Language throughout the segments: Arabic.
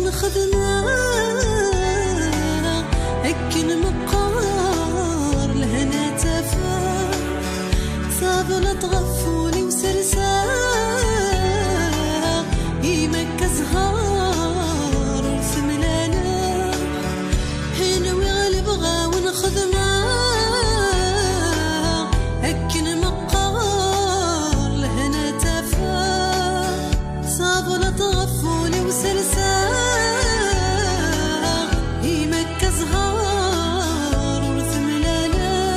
ونخدمه هكن مقار لهنا تفا صابنا تغفولي وسرسا يمك زهار والفملانة هنا ويغلب غا ونخدمه هكن مقار لهنا تفا صابنا تغفولي وسرسا يمك زهار والفملانة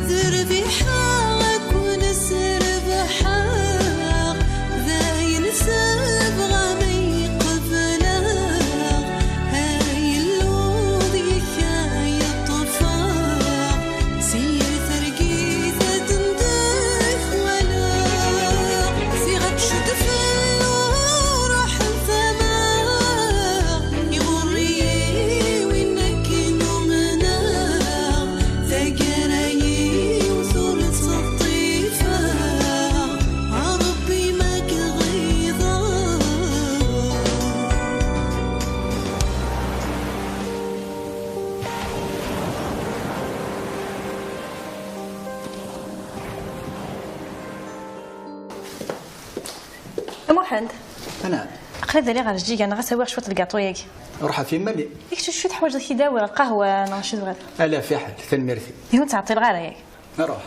ذربي حاق ونسر بحاق ذا ينسب غامي قبله هاي اللوذي هاي الطفاق سير ثرقيثة تندف ولا صيغة شد فلو راح الثماق يغري وينك نومنا ثقري وثورة الطيفة عربي ماك غيظة محمد انا قريت لي غير جيك انا غنسوي شويه الكاطو ياك روح في مالي ياك شويه حوايج كي داوي القهوه انا نشد غير الا في حال تنمرتي يون تعطي الغاله ياك روح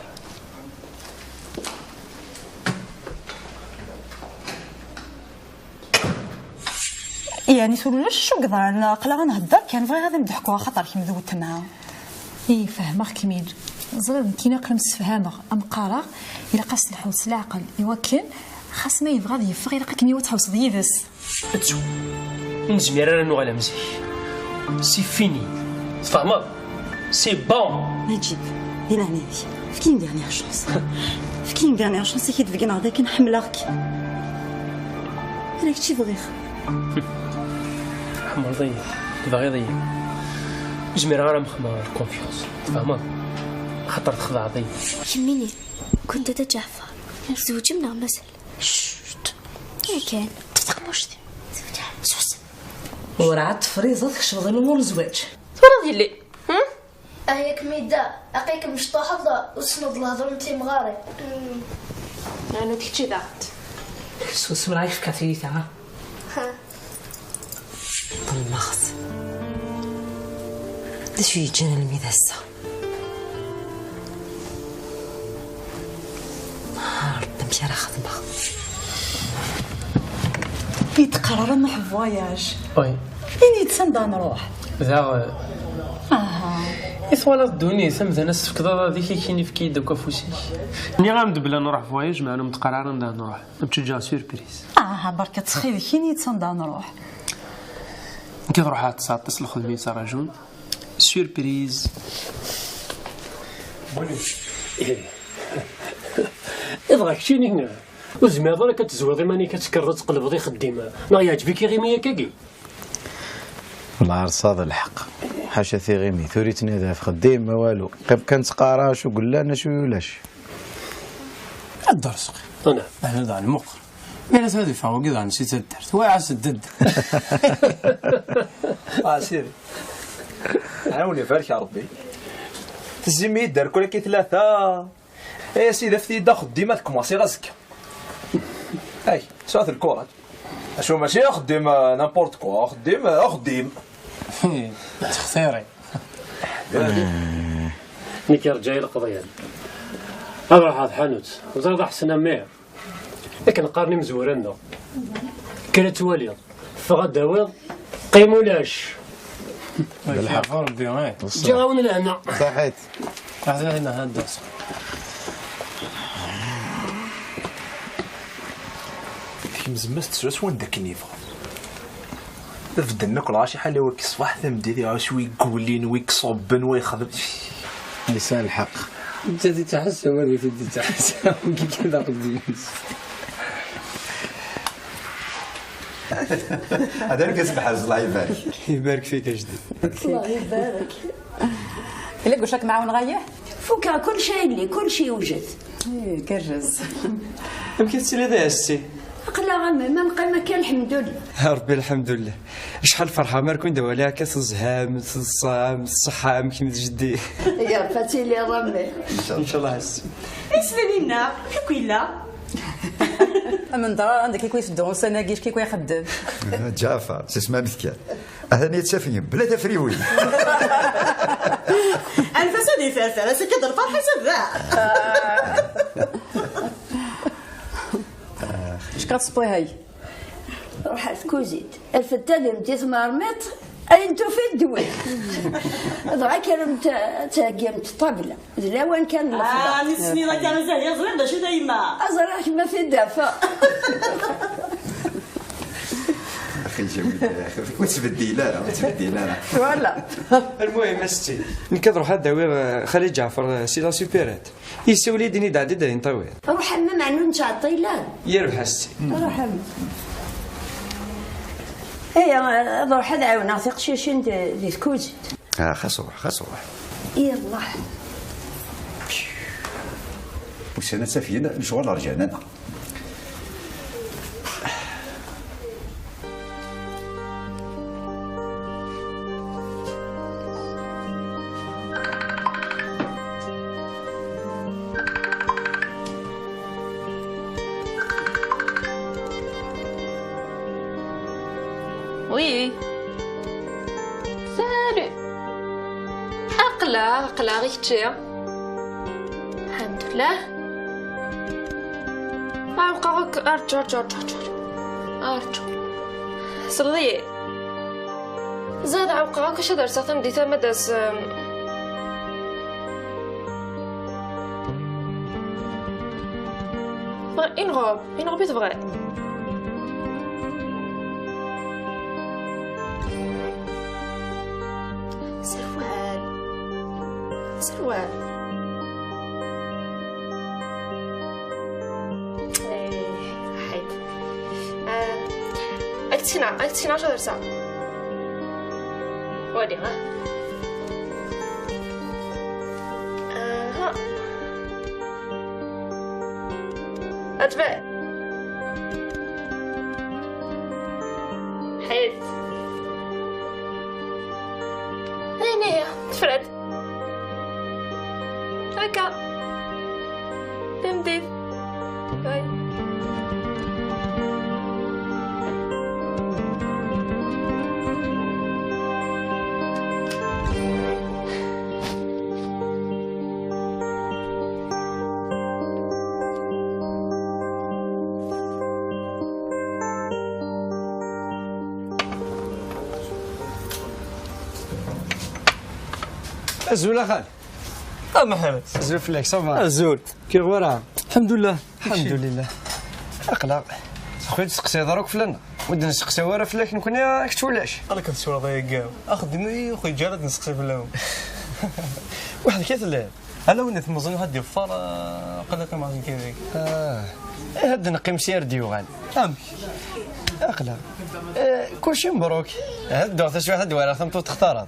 يعني سولوش شو قدر قلا غنهضر كان بغي غادي نضحكوا خاطر كي مذوت معاها اي فهمك كميل زغير كي ناقل نسفهمه ام قرا الا قاس الحوس العقل يوكل خاص ما يبغى يفغ الا كمي وتحوس ديدس تسو نزمير انا نوغالا مزيك سي فيني تفهمها سي بون نجيب دير هنيدي فكين ديرنيير شونس فكين ديرنيير شونس كي تفكين هذاك نحملك راك تشي بغيخ حمر ضيق باغي ضيق زمير راه مخمار كونفيونس تفهمها خاطر تخضع ضيق يميني كنت تجعفر زوجي من مثل شت كان تتقموش زوجها سوس ورعت فريزة تكشف الامور الزواج تورا لي هيك ميدا اقيك مش طاحظه وسند الهضره انت مغاري انا كنتي ضاعت سوس مرايك في كاتريتا ها طلخت دا شو يجينا المدسة نمشي راه خدمة يتقرر نروح فواياج وي إني تسندا نروح ذا إثوالا الدوني ثمث أنا السفكضة ذيك كيني في كيد دوكا فوسيك ني غنبدل نروح فواياج معنا متقرر نروح نتشجع سيربريز بركة تخيل كيني تسندا نروح كي تروح عاد تصل الخدمة صار جون سيربريز إبغاك شيني هنا وزميض راه كتزويضي ماني كتكرر تقلبضي خديمة ما يعجبك غيمي كاكي العرصاد الحق حاشا ثيغيمي ثوريتني هذا في خديم ما والو كانت قارا شو قلنا انا شو يولاش الدرس انا ذا المقر انا هذه فاو كذا نسيت الدرس واعس الدد سيدي عاوني فالك يا ربي تزمي دار كل كي ثلاثه يا سيدي في يدا خديمه كوماسي غازك هاي سوات الكره شو ماشي خديم نابورت كوا خديم تختاري نيكي رجعي القضيه هذا راح هذا حانوت وزاد احسن مير لكن قارني مزورنا كرت والي فغدا ويض قيمولاش بالحق ربي غير جاونا لهنا صحيت هنا هذا مزمست سوس وين داك النيفا بدنا كل شي حاله ويك صباح ثمدي عاوش ويقولين ويكصبن ويخدم لسان الحق انت تحس ما بدي تحس كي كذا قديم هذا اللي كيسبح الله يبارك يبارك فيك اجدي الله يبارك الا قلت لك معاون غاية فكا كل شيء اللي كل شيء يوجد كرز يمكن تسيلي ذا السي قلا غامي ما نقيم كان الحمد لله. ربي الحمد لله. شحال فرحه ما كون دوا عليها كاس الزهام الصام الصحه يمكن جدي. يا فاتي لي رامي ان شاء الله هسه اسمعني لنا كيكويلا من ضرر عندك كيكوي في الدون سناقيش كيكوي يخدم جعفر اسمها مثكال هذا تسافين بلا تفريوي الفساد يفرفر بس كده الفرحه سبع اش كتصبوي هاي روح الكوزيت الفتان بديت مرمط انتو في الدوي ضغا كان تاقيمت الطابله لا وين كان نسمي لك انا زاهيه صغير باش دايما ازرع كما في الدافا اخي جميل يا اخي ما تبدي لا ما تبدي لا فوالا المهم استي ملي كتروح داوي خالد جعفر سي لا سوبيرات يسولي ديني دادي داين طويل روح حمام عنو نتعطي لا يربح استي روح حمام هي روح هذا عاون نعطيك شي دي كوزيت خاص روح يلا واش انا تافين مشوار رجعنا انا وي سالو أقلا غير تشي الحمد لله أبقى أرجو صلي زاد عبقى كش درس ثم ثم درس une robe تبغى سروال حيد أكتسينا 10 ساعة ودي ها أتبع حيد هيني تفرد هكا تمديد هاي الزول خال محمد زول فيك صافا الزول كي غورا الحمد لله الحمد لله اقلق خويا تسقسي دروك فلان ودي نسقسي ورا فلاك نكون راك تولاش انا كنتسول ضيق كاع اخدمي خويا جارد نسقسي فلاهم واحد كيف لا انا ونيت مزن واحد يفار قلق ما عرفت كيفك هاد نقيم سير ديوغان اقلق كلشي مبروك هاد دوطا شي واحد ولا ثم تختار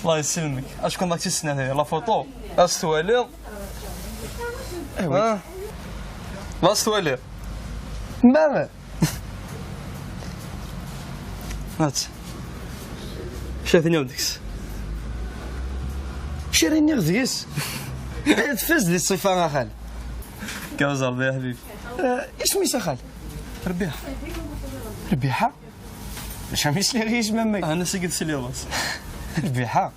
الله يسلمك اشكون داك السنه هذه لا فوطو استوالي ايوا لا استوالي ماما هات شاثني ودكس شيريني غزيس تفز لي الصفه يا خال كاوز ربي يا حبيبي اش ميسا خال ربيحه ربيحه باش مش لي غيش مامك انا سقيت سلي راس ربيحه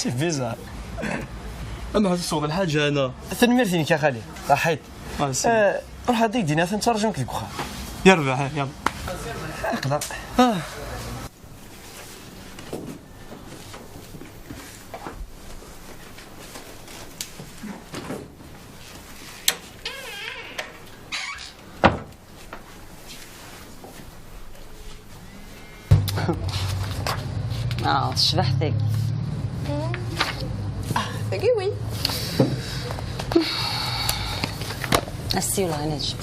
شي بيزار اما هاد الصوغ الحاجه انا تنمرتيني يا خالي راحيت روح هذيك دينا تنترجمك ديك واخا يا ربيحه يلا اقلق شبحتك ثقي وي السي ولا انا نجيب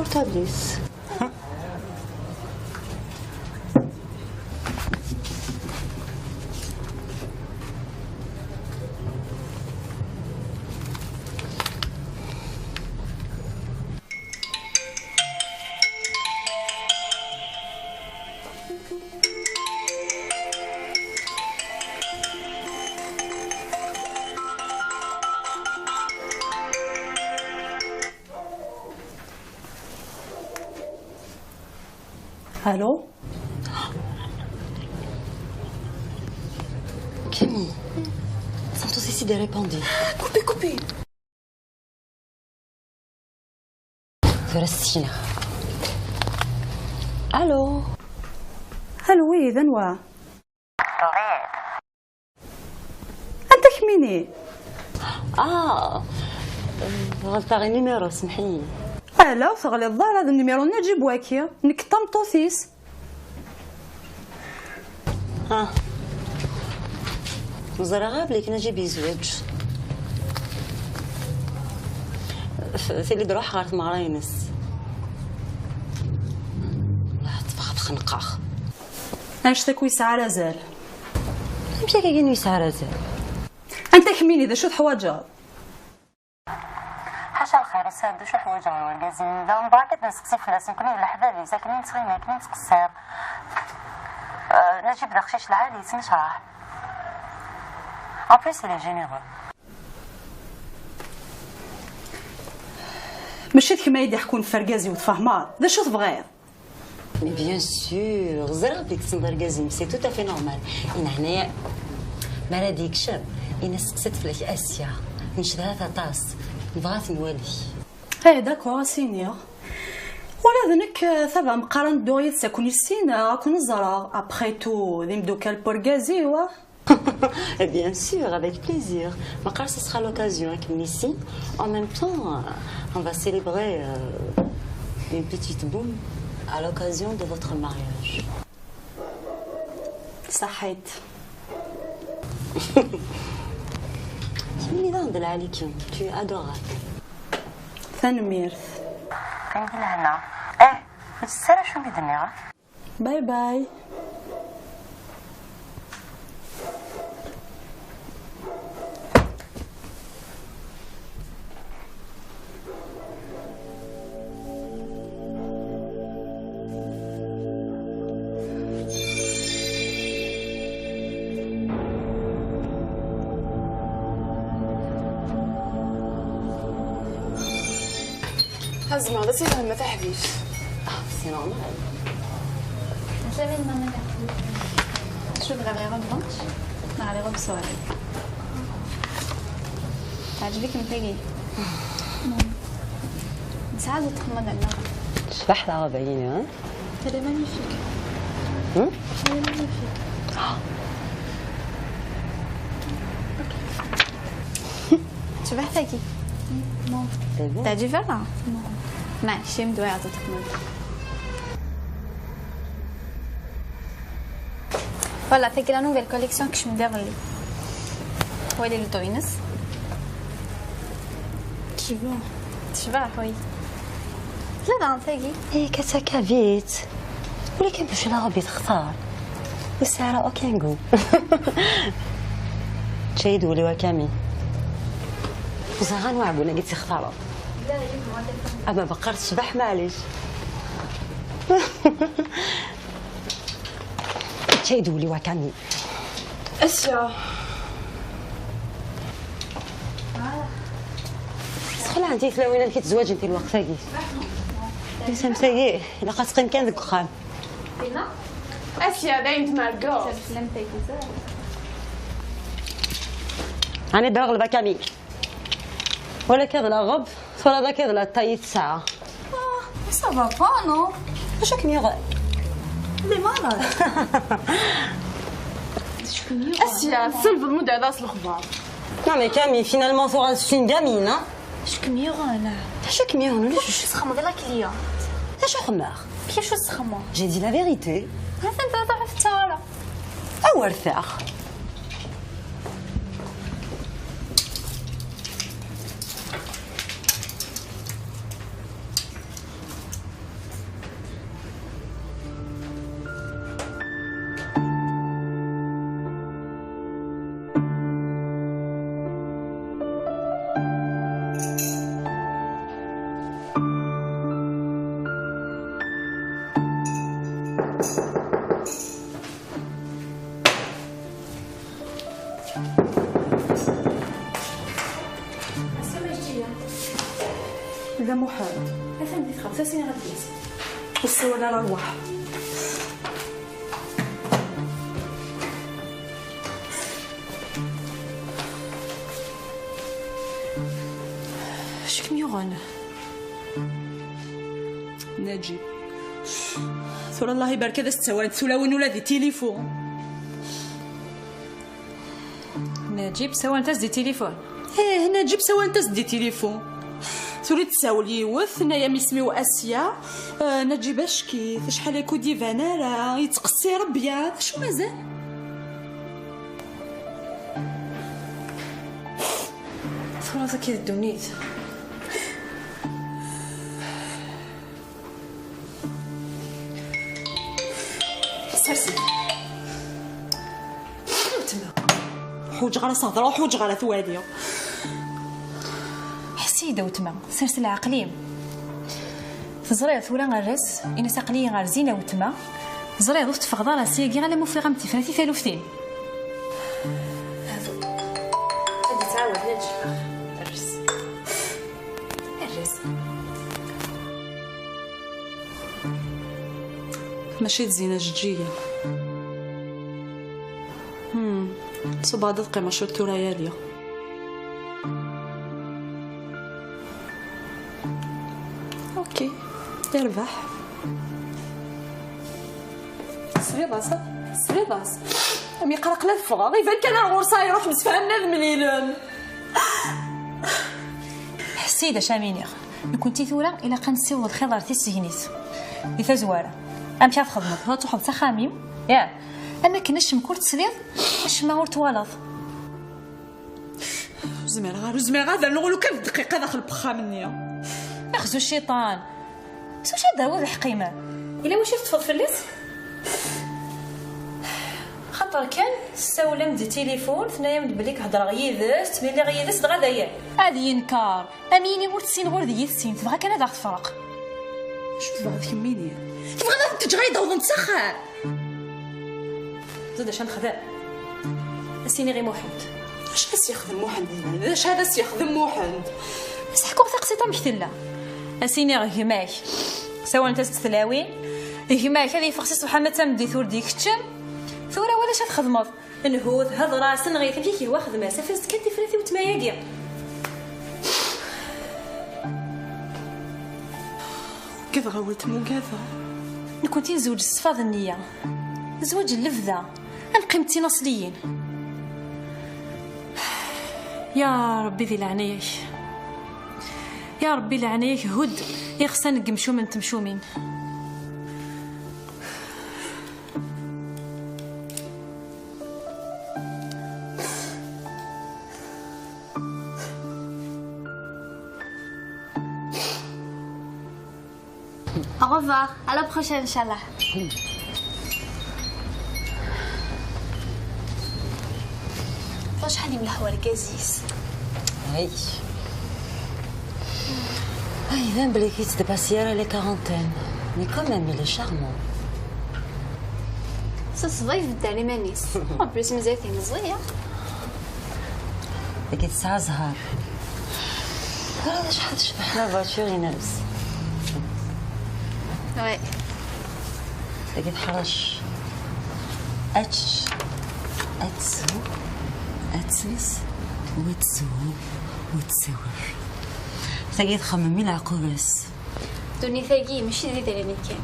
بورتابليس. Allô? Camille, Santos ici de répondre. Coupez. فرستينا. الو. وي ذنوة. انت كميني؟ غلطة نيميرو سمحيلي. لا وثغلي الظاهر هذا النيميرو نجيب واكيا نك طمطوسيس. وزرا بليك نجيب يزوج في اللي دروح غارت مغراينس لا تفقد خنقاخ اش تكوي ساعة رزال مشي كاين ساعة رزال. انت كميني ذا شو حواجه حاشا الخير ساد شو حوايج والكازين دا من بعد كنسقسي فلاس نكوني ولا حبابي ساكنين تصغينا كاين تقصير نجيب داخشيش العالي سنشرح en plus il est généreux. مشيت كما يدي حكون فرقازي وتفهمات ذا شو تبغيض؟ بيان سور زرا بليك تصندر كازيم سي تو افي نورمال. انا هنايا ما راديك شاب انا سقسيت فلاك اسيا نشري طاس بغات نولي. داكور سينيور ولا ذنك ثابا مقارن دوغيت ساكون السينا كون الزرا ابخي تو ذي مدوكال بورغازي و Bien sûr, avec plaisir. Makar, ce sera l'occasion comme ici. En même temps, on va célébrer une petite boum à l'occasion de votre mariage. صحيت. Tu es adorable. ثنميرث. كنقول لهنا. السارة شو بدنا؟ باي باي. هزم هذا سيفهم ما تحبيش. سي نورمال. جابي الماما شوف غير غنبط مع لي غوب سواري. تعجبك نتاقي؟ نساعد تخمد عندنا. شبح لها باينة ها؟ Elle est magnifique. Elle est magnifique. Tu vas attaquer? Non. T'as du vin là? Non. ماشي مدوي عطيتك مرة. Voilà, c'est la nouvelle collection que je me déroule. Où est le toinus? Tu vas, oui. لا ده نتاجي. إيه كتكافيت. ولكن باش العربي تختار. والسعر أوكينغو. تشيدوا لي وكامي. وزغان وعبونا قلت اختاروا. أما بقرت شبح معليش. تشيدوا لي وكامي. أشياء. دخل عندي ثلاوين اللي كتزواج انت الوقت فاكي. انت مسايق الا قاتقين كان ذاك الخان. أشياء دايم تمارقو. أنا داغلبة كامي. ولا كذا غب ولا ذا كذا تايت ساعة. Ça va pas, non? واش راك ميغ؟ Elle est malade. أشياء سلف المدة داس الخبار. Non mais Camille, finalement, c'est une gamine, hein? Je suis mieux là. Je suis mieux, je suis سخمة ديال الكلية. Je suis خمار. كيف شو سخمة؟ J'ai dit la vérité. أنت تعرف تعرف. أول ثاغ. لا محال افندي خمسة سنين غاديس والسوا لا روح. شكم يغن نجيب ثورة الله يبارك هذا السواد ثلاوين ولا ذي تليفون. نجيب سوا انت دي تليفون. ايه نجيب سوا انت دي تليفون. ثوري تساول يوث نايا ميسميو اسيا نجيب اشكي شحال يكون ديفانا راه يتقصي ربيا شو مازال. ثورة كي الدونيت سرسي حوج غالا صهضره وحوج غالا ثواديو. حسيدة وتما سلسلة عقليم تزريض ولا غرس إن ساقلية غير زينة وتما زريض وست فغضا راسي كي غالا موفي غمتي فناتي ثالوثين. هادو هادي تعاود نجي الرس ماشي تزينة جدجية. صباح دقي ما شرتو رياليا. اوكي يربح سريباس امي قرق لا الفغاض يبان كان الغرصه يروح متفاهمنا المليلون. حسيدة شامينيغ كنتي ثورة إلا قنسيو الخضر تي السجنيت إذا زوارة أمشي تخدمت ها تحض سخاميم يا أما كناش مكور تسليض اش ما ور توالض زمير غادا نقولو كان دقيقة داخل البخا مني اخزو الشيطان سو واش هذا هو الحقيمة إلا واش تفض في الليس خاطر كان ساولم دي تليفون ثنايا من بليك هضر غيدس تبين لي غيدس دغدايا هذا ينكار اميني ور تسين ور ذي يسين تبغى كان هذا تفرق شو تبغى تكميني تبغى تجغيد او نتسخر زاد اش نخدم اسيني غير محمد اش بس يخدم محمد اش هذا يخدم محمد بس حكوك تقسيطه محتله اسيني غير هماك سواء انت تتلاوين هماك هذه فخصيص محمد تمدي ثور ديك تشم ثورة ولا شات خدمض نهوض هضرة سنغي فيك هو خدمة سافرت كنتي فريثي وتماياقيا كيف غولت مو كذا نكونتي نزوج الصفاض النية زواج اللفذة نقيمتي نصليين يا ربي ذي لعنيك يا ربي لعنيك هد يخسن قمشو من تمشومين Au revoir, à la prochaine, Inch'Allah. شحال من الحوار كازيس Oui. Ah, il vient de quitter de passer à la quarantaine. Mais quand même, il est charmant. Ça se voit, il veut aller manis. En plus, il me dit qu'il est mzouia. Et qu'il s'azhar. Voilà, je vais la voiture, il est là. Ouais. Et qu'il حرش. أتسو أتسلس وتسوف تجي تخممي العقوبس دوني ثاقي ماشي زيد على مكان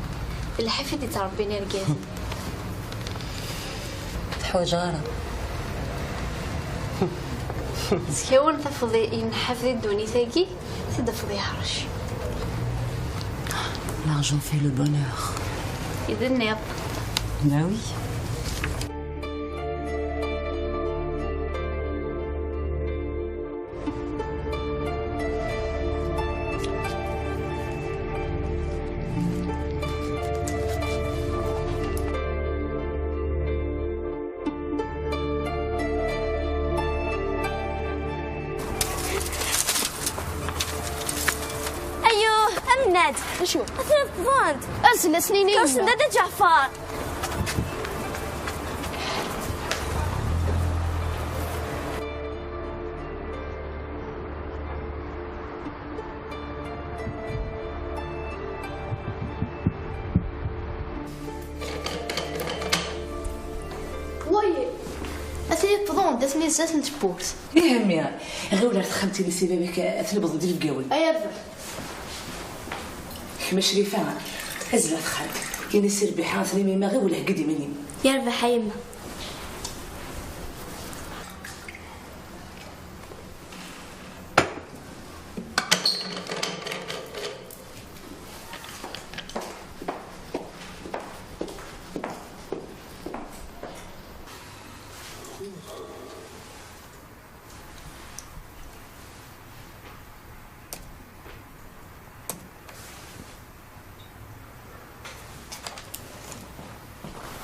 الحفيد تربينا الجاز تحوج غارة زكاون تفضي ينحفظي دوني ثاقي تدفضي هرش l'argent fait le bonheur إذا النيط bah oui. سعاد شو؟ أثناء الضاد أزل سنينين كاش ندى جعفر وي أثني بضون أثني زاسن تبوس يا همي غير ولا تخمتي لي سيبا بك أثني بضدي في قاول أيا حما شريفة هزلت خالد كاين يصير بحال ثني ميما غير ولا قدي مني يا ربح يما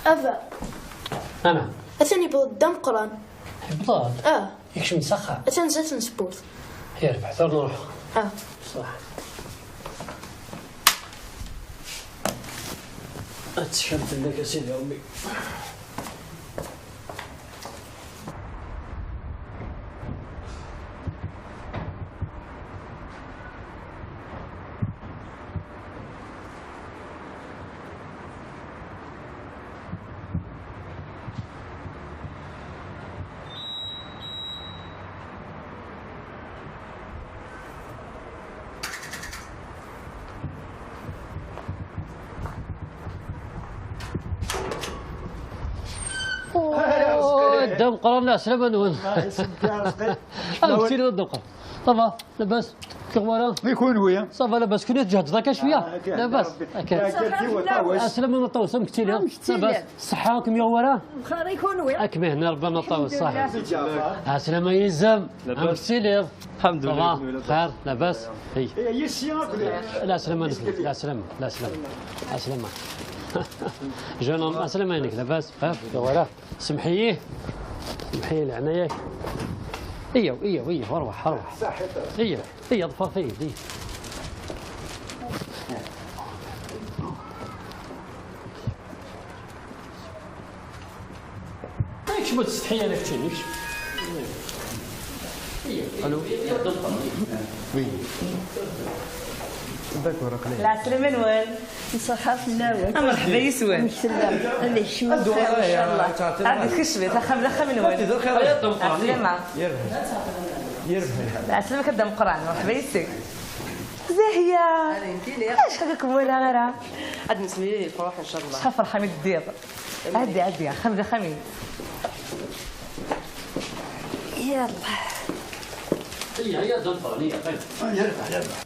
أبا أنا أثني بضدام قران بضاد يكش مسخر أثني زاسن تبوس يا ربح ثور نروح صح أتشهد لك يا سيدي أمي دم قرن لا سلام نون كثير دم قرن طبعا لاباس كغوالا يكون ويا صافا لاباس كنت تجهد ذاك شويه لاباس سلام نطوس كثير لاباس صحه كم يغوالا بخير يكون ويا اكمه هنا ربنا طوس صح سلام يلزم كثير الحمد لله خير لاباس هي لا سلام لا سلام لا سلام لا سلام جون اسلم عينك لاباس خاف يا سمحيه سمحيه لعناياك ايوه اروح ايوه ضفر فيه هيك شو تستحي لك تشينيك الو وي لا سلام نوال نصحف النوال مرحبا يسوان سلام اللي يشمل خير ان شاء الله عندك خشبه تاخذ لخم نوال سلامة لا سلامة كدام قران مرحبا يسك زاهية اش هكاك ولا غيرها عاد نسمي لي الفرح ان شاء الله شحال فرحة من الدير عدي خميس يلا هي دنفر هي يرفع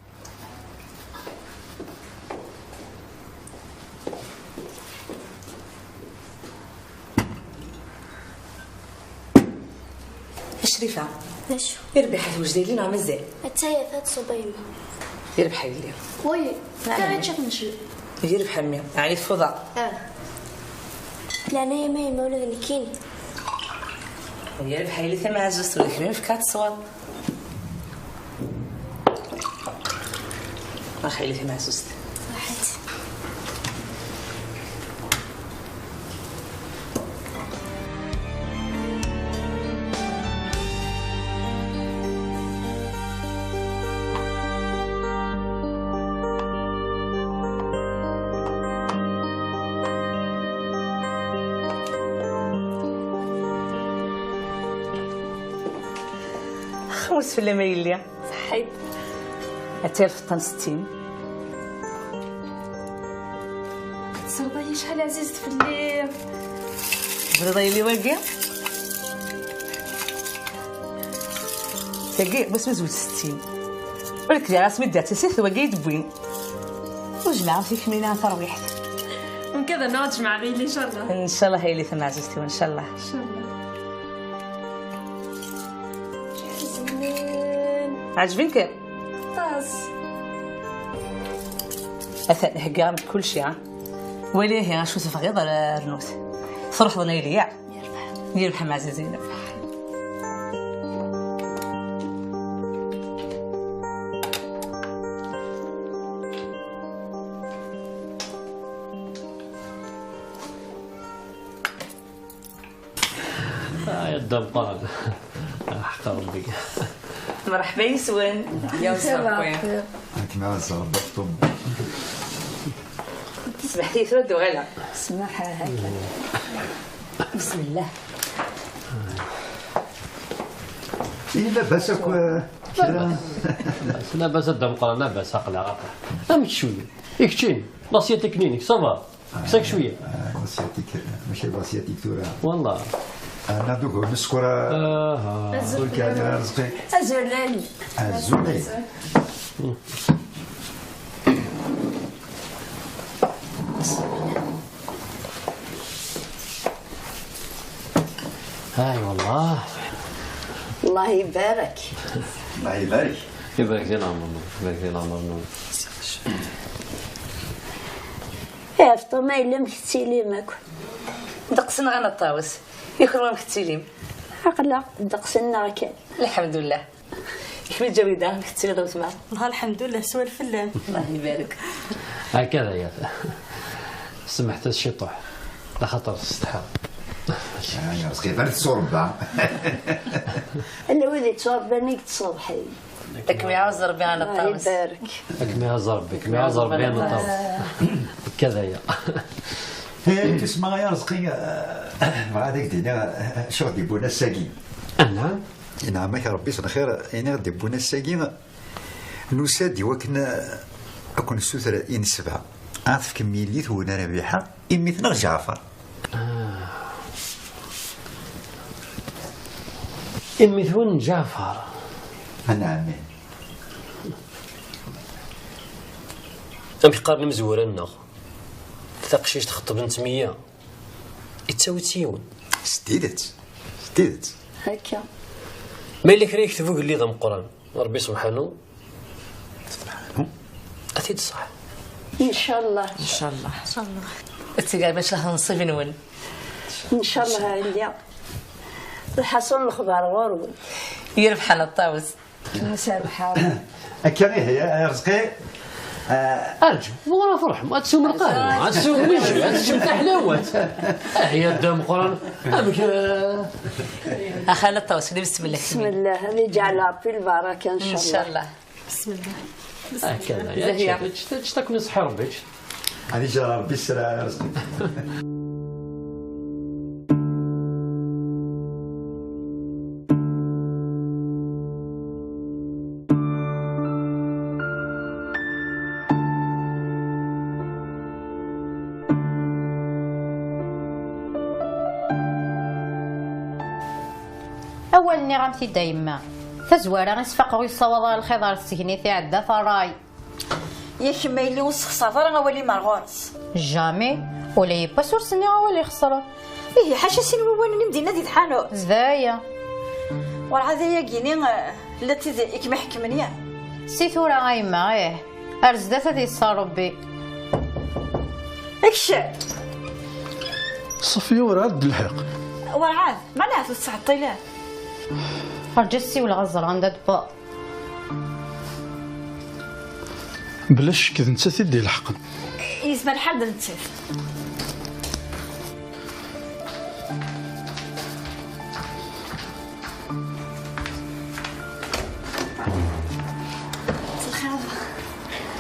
شريفة ايش يربح توجدي لنا مزال اتايا ثلاث صبيمة يربح لي وي كان تشوف نشي يربح مية يعني فضاء لا انا يا ماي مولد الكيني يربح لي ثم عجزت ولك مين فكات صواب ما خيلي ثم عجزت راحت خمس في الليل صحيت أتير طن 60 كتسرضي شحال عزيزت في الليل برضي لي واقع تلقي بس مزوج 60 ولك يا راسمي دات سيث واقع يدبوين وجمع فيك مينا ترويح من كذا نجمع غير ان شاء الله ان شاء الله هي اللي ثم عزيزتي وان شاء الله ان شاء الله عجبينك طاس أثناء هقام كل شيء وليه شو تفغيض رنوت صرح ظني لي يربح مع زينب الدم قرن حق ربي. مرحبا يسوان يا وسهلا هاك مع الزربة في طم. سمحتي ترد وغلا اسمعها هكا. بسم الله. لا باس لا باس الدم قرن لا باس اقلع امشي شويه يكتشين باسيتك نينك صافا ساك شويه باسيتك ماشي باسيتك تورا والله انا دوك نسكر قول كان رزقي أزولاني الزولي هاي والله الله يبارك. الله يبارك. يبارك لي العمر يبارك لي العمر. يا فطومة إلا مكتيلي ماكل. دقسنا غانا الطاوس يخرج مكتيليم. عقلا دقسنا كان. الحمد لله. كيف جويدة مكتيلي دوت معاه. والله الحمد لله سوى الفلان. الله يبارك. هكذا يا سمحت الشطوح لا خطر استحى. يا رزقي بارد الصوربة. أنا ولدي تصوبني تصبحي. لك يعوز ربي على الطاوس. الله يبارك. لك يعوز ربي كم يعوز ربي على الطاوس. كذا يا. تسمع يا رزقي بعدك دينا شو ديبونا الساقين. نعم. نعم يا ربي سن خير يعني ديبونا الساقين. نسادي وكنا أكون السوثرة إن سبعة. عاطف كميليت هو ربيحة إميتنا جعفر. إميثون جعفر. نعم. أمي قارني مزورة النغ. تقشيش تخطب انت 100 يتساوي تيون. سديدت. هكا. ما إلا كرا يكتبوا قال لي ذا القرآن ربي سبحانه. أكيد صح. إن شاء الله. إن شاء الله. إن شاء الله. أتيقى باش لها نصيب نون. إن شاء الله هاليا. الحصول الخبار غورو. يربح على الطاوس. مسامحة. أكيد يا رزقي. أرجو والله فرح ما تسوم القهوة ما تسوم وجه ما تسوم حلاوات هي الدم قرن أبك أخانا الطاوس بسم الله بسم الله هذه جعلها في البركة إن شاء الله. إن شاء الله. بسم الله. هكذا يا تشتاك نصحى ربي هذه جرى ربي السلام يا رزقي. أول نغمتي دايما تزوارة نسفق ويصوض الخضار السكني عدا فراي ياك ما يلي وسخ صافر غولي مرغورس جامي ولا يباس ورسني غولي خسرة إيه حاشا سين وين ندينا دي الحانوت زدايا ورعاد ياكيني لا تذيك ما حكمني سي ثورة غايمة ايه أرزدات هذي الصاربي اكشي صفية ورعاد بالحق ورعاد ما نعرف السعطيلات رجسي والغزر عندها دبا بلاش كذا انت تدي الحق يسمى الحال نتسف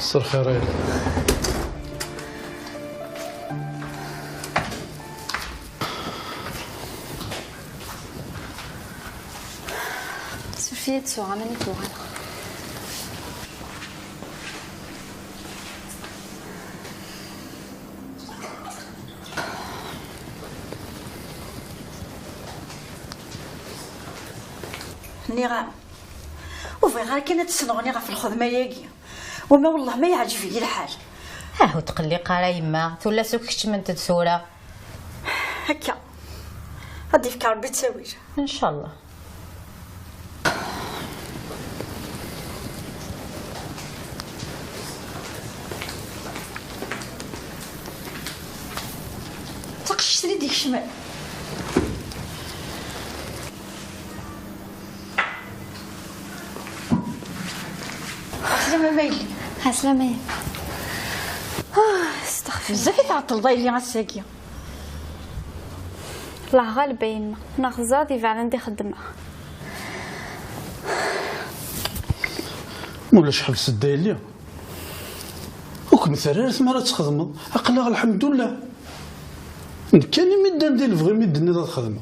صر خير سوفيا تسوغ ماني توغل نيغا وفي غير كانت تسنغني غا في الخدمه ياكي وما والله ما يعجبني الحال هاهو تقلي قرا يما تولا سوك كشمنت تسوره هكا غادي فيك ربي تساويج ان شاء الله تقشري ديك الشمال سلامة مايلي سلامة استغفر بزاف تعطل ضايلي غا الساكيه الله غالب يما ناخذ زادي فعلا ندي خدمه. مولا شحال سداي ليا وكم ثرارت مرات تخدمض أقلها الحمد لله كاني مدان ديال الفغي مدني دا تخدم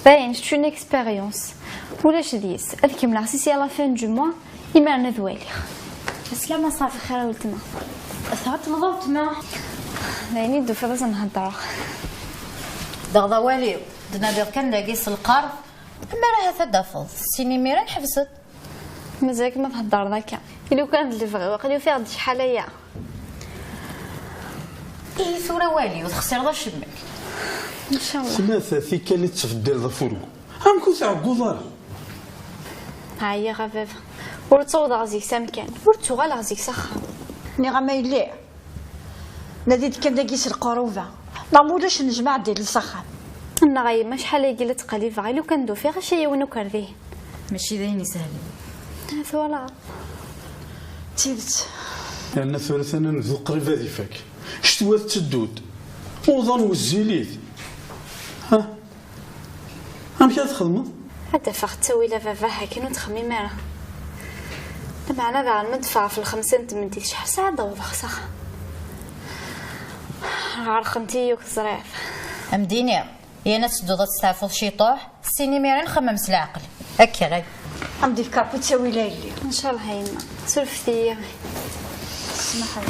باين شتو اون اكسبيريونس ولاش ديس الكم سيسي على فين دو موا يما ندوالي السلامة صافي خير ولتما ثبت مضوتما يعني دو في راسنا نهضر دغدا واليو دنا دير كان لاقيس القرض اما راه تدافض السينما راه حبست مازالك ما تهضر ذاك إلا كانت اللي فغي وقالوا فيها هاد شحال هي ايه ثورة واليو تخسر ذا شمك ان شاء الله ثلاثة ثيكالي تفدل ذا فورو هم كنت عقوضة هاهي غفافة ورتو غازيك سامكان ورتو غازيك سخا ني غا ما يليع ناديت كان داكيس القروفه لا مولاش نجمع ديال السخان انا غاي ما شحال يجي تقليف غير لو كندو فيها غير شي ونكر فيه ماشي داين سهل هذا ولا تيبت لأن ثلاثة نذو قريب هذي فاك شتوات تدود وظن والزيليت ها هم كي تخدمض هذا فاخ تسوي لا فافا كي تخمي مالا معنا كاع المدفع في الخمسين تمنتي شحال ساعه دوض خصخ عرخنتي وكزريف امديني يا ناس تدوض تستعفض شي طوح السينما راه نخمم العقل هكا غير امدي في كابو تسوي ليلي ان شاء الله هيما سولفتي اسمح لي